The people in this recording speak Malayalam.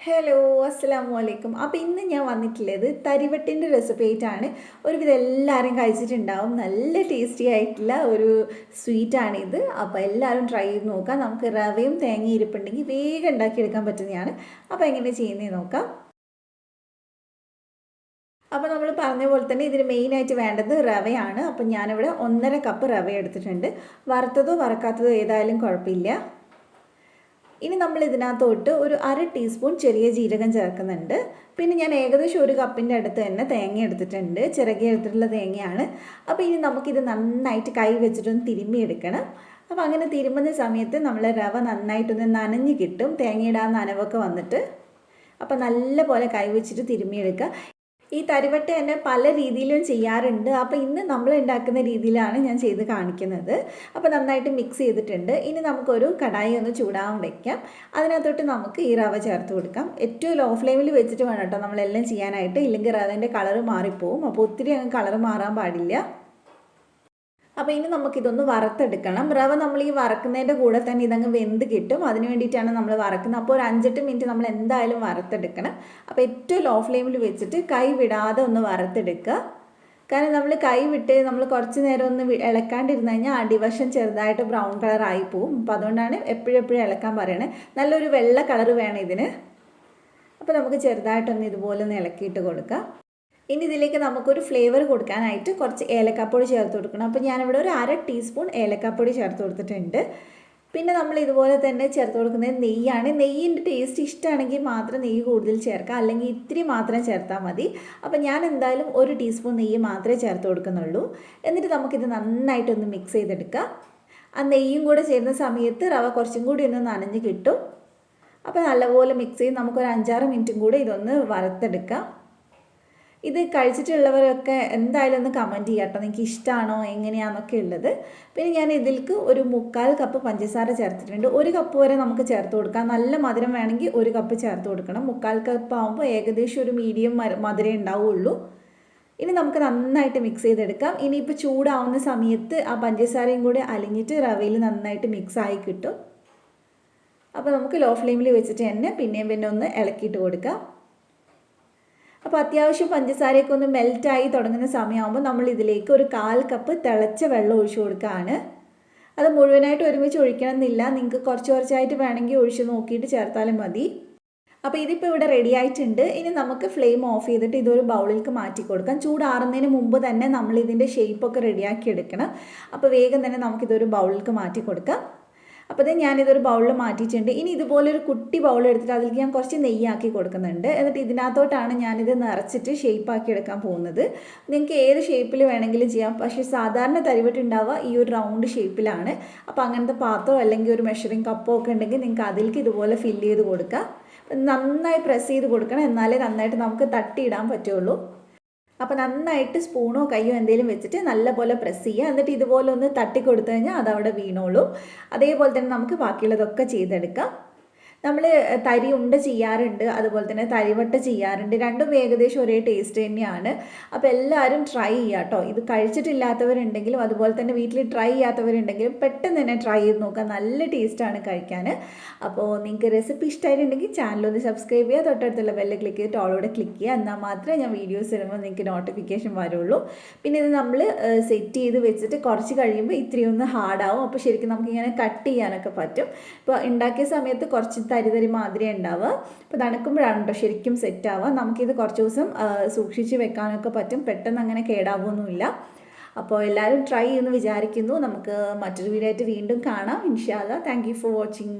ഹലോ അസ്സലാമു അലൈക്കും. അപ്പോൾ ഇന്ന് ഞാൻ വന്നിട്ടുള്ളത് തരിവട്ടിൻ്റെ റെസിപ്പി ആയിട്ടാണ്. ഒരുവിധം എല്ലാവരും കഴിച്ചിട്ടുണ്ടാവും. നല്ല ടേസ്റ്റി ആയിട്ടുള്ള ഒരു സ്വീറ്റാണിത്. അപ്പോൾ എല്ലാവരും ട്രൈ ചെയ്ത് നോക്കാം. നമുക്ക് റവയും തേങ്ങയും ഇരിപ്പുണ്ടെങ്കിൽ വേഗം ഉണ്ടാക്കിയെടുക്കാൻ പറ്റുന്നതാണ്. അപ്പോൾ എങ്ങനെ ചെയ്യുന്നത് നോക്കാം. അപ്പോൾ നമ്മൾ പറഞ്ഞ പോലെ തന്നെ ഇതിന് മെയിനായിട്ട് വേണ്ടത് റവയാണ്. അപ്പോൾ ഞാനിവിടെ 1.5 കപ്പ് റവ എടുത്തിട്ടുണ്ട്. വറുത്തതോ വറക്കാത്തതോ ഏതായാലും കുഴപ്പമില്ല. ഇനി നമ്മൾ ഇതിനകത്തോട്ട് ഒരു 1/2 ടീസ്പൂൺ ചെറിയ ജീരകം ചേർക്കുന്നുണ്ട്. പിന്നെ ഞാൻ ഏകദേശം 1 കപ്പിൻ്റെ അടുത്ത് തന്നെ തേങ്ങ എടുത്തിട്ടുണ്ട്. ചിരകി എടുത്തിട്ടുള്ള തേങ്ങയാണ്. അപ്പോൾ ഇനി നമുക്കിത് നന്നായിട്ട് കൈ വെച്ചിട്ടൊന്ന് തിരുമ്മിയെടുക്കണം. അപ്പോൾ അങ്ങനെ തിരുമ്മുന്ന സമയത്ത് നമ്മൾ റവ നന്നായിട്ടൊന്ന് നനഞ്ഞ് കിട്ടും, തേങ്ങയുടെ ആ നനവൊക്കെ വന്നിട്ട്. അപ്പോൾ നല്ല പോലെ കൈ വെച്ചിട്ട് തിരുമ്മിയെടുക്കുക. ഈ തരിവട്ട തന്നെ പല രീതിയിലും ചെയ്യാറുണ്ട്. അപ്പോൾ ഇന്ന് നമ്മൾ ഉണ്ടാക്കുന്ന രീതിയിലാണ് ഞാൻ ചെയ്ത് കാണിക്കുന്നത്. അപ്പോൾ നന്നായിട്ട് മിക്സ് ചെയ്തിട്ടുണ്ട്. ഇനി നമുക്കൊരു കടായി ഒന്ന് ചൂടാൻ വയ്ക്കാം. അതിനകത്തോട്ട് നമുക്ക് ഈ റവ ചേർത്ത് കൊടുക്കാം. ഏറ്റവും ലോ ഫ്ലെയിമിൽ വെച്ചിട്ട് വേണം കേട്ടോ നമ്മളെല്ലാം ചെയ്യാനായിട്ട്, ഇല്ലെങ്കിൽ റവേൻ്റെ കളറ് മാറിപ്പോവും. അപ്പോൾ ഒത്തിരി അങ്ങ് കളറ് മാറാൻ പാടില്ല. അപ്പോൾ ഇനി നമുക്കിതൊന്ന് വറുത്തെടുക്കണം. റവ നമ്മൾ ഈ വറക്കുന്നതിൻ്റെ കൂടെ തന്നെ ഇതങ്ങ് വെന്ത് കിട്ടും. അതിന് വേണ്ടിയിട്ടാണ് നമ്മൾ വറക്കുന്നത്. അപ്പോൾ ഒരു 5-8 മിനിറ്റ് നമ്മൾ എന്തായാലും വറുത്തെടുക്കണം. അപ്പോൾ ഏറ്റവും ലോ ഫ്ലെയിമിൽ വെച്ചിട്ട് കൈ വിടാതെ ഒന്ന് വറുത്തെടുക്കുക. കാരണം നമ്മൾ കൈ വിട്ട് നമ്മൾ കുറച്ച് നേരം ഒന്ന് ഇളക്കാണ്ടിരുന്ന് കഴിഞ്ഞാൽ അടിവശം ചെറുതായിട്ട് ബ്രൗൺ കളറായി പോവും. അപ്പോൾ അതുകൊണ്ടാണ് എപ്പോഴും ഇളക്കാൻ പറയണേ. നല്ലൊരു വെള്ള കളറ് വേണം ഇതിന്. അപ്പോൾ നമുക്ക് ചെറുതായിട്ടൊന്ന് ഇതുപോലെ ഒന്ന് ഇളക്കിയിട്ട് കൊടുക്കാം. ഇനി ഇതിലേക്ക് നമുക്കൊരു ഫ്ലേവർ കൊടുക്കാനായിട്ട് കുറച്ച് ഏലക്കാപ്പൊടി ചേർത്ത് കൊടുക്കണം. അപ്പോൾ ഞാനിവിടെ ഒരു 1/2 ടീസ്പൂൺ ഏലക്കാപ്പൊടി ചേർത്ത് കൊടുത്തിട്ടുണ്ട്. പിന്നെ നമ്മൾ ഇതുപോലെ തന്നെ ചേർത്ത് കൊടുക്കുന്നത് നെയ്യാണ്. നെയ്യിൻ്റെ ടേസ്റ്റ് ഇഷ്ടമാണെങ്കിൽ മാത്രം നെയ്യ് കൂടുതൽ ചേർക്കാം, അല്ലെങ്കിൽ ഇത്തിരി മാത്രം ചേർത്താൽ മതി. അപ്പോൾ ഞാൻ എന്തായാലും 1 ടീസ്പൂൺ നെയ്യ് മാത്രമേ ചേർത്ത് കൊടുക്കുന്നുള്ളൂ. എന്നിട്ട് നമുക്കിത് നന്നായിട്ടൊന്ന് മിക്സ് ചെയ്തെടുക്കാം. ആ നെയ്യും കൂടെ ചേരുന്ന സമയത്ത് റവ കുറച്ചും കൂടി ഒന്ന് നനഞ്ഞ് കിട്ടും. അപ്പോൾ നല്ലപോലെ മിക്സ് ചെയ്ത് നമുക്കൊരു 5-6 മിനിറ്റും കൂടെ ഇതൊന്ന് വറുത്തെടുക്കാം. ഇത് കഴിച്ചിട്ടുള്ളവരൊക്കെ എന്തായാലും ഒന്ന് കമൻറ്റ് ചെയ്യാം കേട്ടോ, നിങ്ങൾക്ക് ഇഷ്ടമാണോ എങ്ങനെയാണെന്നൊക്കെ ഉള്ളത്. പിന്നെ ഞാൻ ഇതിലേക്ക് ഒരു 1/4 കപ്പ് പഞ്ചസാര ചേർത്തിട്ടുണ്ട്. 1 കപ്പ് വരെ നമുക്ക് ചേർത്ത് കൊടുക്കാം. നല്ല മധുരം വേണമെങ്കിൽ 1 കപ്പ് ചേർത്ത് കൊടുക്കണം. 1/4 കപ്പ് ആകുമ്പോൾ ഏകദേശം ഒരു മീഡിയം മധുരം ഉണ്ടാവുള്ളൂ. ഇനി നമുക്ക് നന്നായിട്ട് മിക്സ് ചെയ്തെടുക്കാം. ഇനിയിപ്പോൾ ചൂടാവുന്ന സമയത്ത് ആ പഞ്ചസാരയും കൂടി അലിഞ്ഞിട്ട് റവയിൽ നന്നായിട്ട് മിക്സായി കിട്ടും. അപ്പോൾ നമുക്ക് ലോ ഫ്ലെയിമിൽ വെച്ചിട്ട് തന്നെ പിന്നെ ഒന്ന് ഇളക്കിയിട്ട് കൊടുക്കാം. അപ്പോൾ അത്യാവശ്യം പഞ്ചസാരയൊക്കെ ഒന്ന് മെൽറ്റായി തുടങ്ങുന്ന സമയമാകുമ്പോൾ നമ്മൾ ഇതിലേക്ക് ഒരു 1/4 കപ്പ് തിളച്ച വെള്ളം ഒഴിച്ചു കൊടുക്കുകയാണ്. അത് മുഴുവനായിട്ട് ഒരുമിച്ച് ഒഴിക്കണം എന്നില്ല, നിങ്ങൾക്ക് കുറച്ചായിട്ട് വേണമെങ്കിൽ ഒഴിച്ച് നോക്കിയിട്ട് ചേർത്താലും മതി. അപ്പോൾ ഇതിപ്പോൾ ഇവിടെ റെഡി ആയിട്ടുണ്ട്. ഇനി നമുക്ക് ഫ്ലെയിം ഓഫ് ചെയ്തിട്ട് ഇതൊരു ബൗളിലേക്ക് മാറ്റി കൊടുക്കാം. ചൂടാറുന്നതിന് മുമ്പ് തന്നെ നമ്മൾ ഇതിൻ്റെ ഷേപ്പൊക്കെ റെഡിയാക്കി എടുക്കണം. അപ്പോൾ വേഗം തന്നെ നമുക്കിതൊരു ബൗളിലേക്ക് മാറ്റി കൊടുക്കാം. അപ്പോൾ ഞാനിതൊരു ബൗളിൽ മാറ്റിയിട്ടുണ്ട്. ഇനി ഇതുപോലൊരു കുട്ടി ബൗൾ എടുത്തിട്ട് അതിലേക്ക് ഞാൻ കുറച്ച് നെയ്യാക്കി കൊടുക്കുന്നുണ്ട്. എന്നിട്ട് ഇതിനകത്തോട്ടാണ് ഞാനിത് നിറച്ചിട്ട് ഷേപ്പാക്കി എടുക്കാൻ പോകുന്നത്. നിങ്ങൾക്ക് ഏത് ഷേപ്പിൽ വേണമെങ്കിലും ചെയ്യാം, പക്ഷേ സാധാരണ തരിവട്ട് ഉണ്ടാവുക ഈ ഒരു റൗണ്ട് ഷേപ്പിലാണ്. അപ്പോൾ അങ്ങനത്തെ പാത്രമോ അല്ലെങ്കിൽ ഒരു മെഷറിംഗ് കപ്പോ ഒക്കെ ഉണ്ടെങ്കിൽ നിങ്ങൾക്ക് അതിലേക്ക് ഇതുപോലെ ഫില്ല് ചെയ്ത് കൊടുക്കാം. നന്നായി പ്രസ് ചെയ്ത് കൊടുക്കണം, എന്നാലേ നന്നായിട്ട് നമുക്ക് തട്ടിയിടാൻ പറ്റുള്ളൂ. അപ്പോൾ നന്നായിട്ട് സ്പൂണോ കയ്യോ എന്തെങ്കിലും വെച്ചിട്ട് നല്ലപോലെ പ്രസ് ചെയ്യുക. എന്നിട്ട് ഇതുപോലെ ഒന്ന് തട്ടി കൊടുത്തു കഴിഞ്ഞാൽ അതവിടെ വീണോളൂ. അതേപോലെ തന്നെ നമുക്ക് ബാക്കിയുള്ളതൊക്കെ ചെയ്തെടുക്കാം. നമ്മൾ തരി ഉണ്ട ചെയ്യാറുണ്ട്, അതുപോലെ തന്നെ തരിവട്ട ചെയ്യാറുണ്ട്. രണ്ടും ഏകദേശം ഒരേ ടേസ്റ്റ് തന്നെയാണ്. അപ്പോൾ എല്ലാവരും ട്രൈ ചെയ്യുക കേട്ടോ. ഇത് കഴിച്ചിട്ടില്ലാത്തവരുണ്ടെങ്കിലും അതുപോലെ തന്നെ വീട്ടിൽ ട്രൈ ചെയ്യാത്തവരുണ്ടെങ്കിലും പെട്ടെന്ന് തന്നെ ട്രൈ ചെയ്ത് നോക്കുക. നല്ല ടേസ്റ്റാണ് കഴിക്കാൻ. അപ്പോൾ നിങ്ങൾക്ക് റെസിപ്പി ഇഷ്ടമായിട്ടുണ്ടെങ്കിൽ ചാനലൊന്ന് സബ്സ്ക്രൈബ് ചെയ്യുക, തൊട്ടടുത്തുള്ള ബെല്ല് ക്ലിക്ക് ചെയ്തിട്ട് ഓളോടെ ക്ലിക്ക് ചെയ്യുക. എന്നാൽ മാത്രമേ ഞാൻ വീഡിയോസ് ഇടുമ്പോൾ നിങ്ങൾക്ക് നോട്ടിഫിക്കേഷൻ വരുള്ളൂ. പിന്നെ ഇത് നമ്മൾ സെറ്റ് ചെയ്ത് വെച്ചിട്ട് കുറച്ച് കഴിയുമ്പോൾ ഇത്രയൊന്ന് ഹാർഡാവും. അപ്പോൾ ശരിക്കും നമുക്കിങ്ങനെ കട്ട് ചെയ്യാനൊക്കെ പറ്റും. ഇപ്പോൾ ഉണ്ടാക്കിയ സമയത്ത് കുറച്ച് തരി മാതിരി ഉണ്ടാവുക. അപ്പോൾ തണുക്കുമ്പോഴാണ് കേട്ടോ ശരിക്കും സെറ്റ് ആവുക. നമുക്കിത് കുറച്ച് ദിവസം സൂക്ഷിച്ച് വെക്കാനൊക്കെ പറ്റും. പെട്ടെന്ന് അങ്ങനെ കേടാവുമൊന്നുമില്ല. അപ്പോൾ എല്ലാവരും ട്രൈ ചെയ്യുമെന്ന് വിചാരിക്കുന്നു. നമുക്ക് മറ്റൊരു വീഡിയോ ആയിട്ട് വീണ്ടും കാണാം ഇൻഷാ അല്ലാഹ്. Thank you for watching.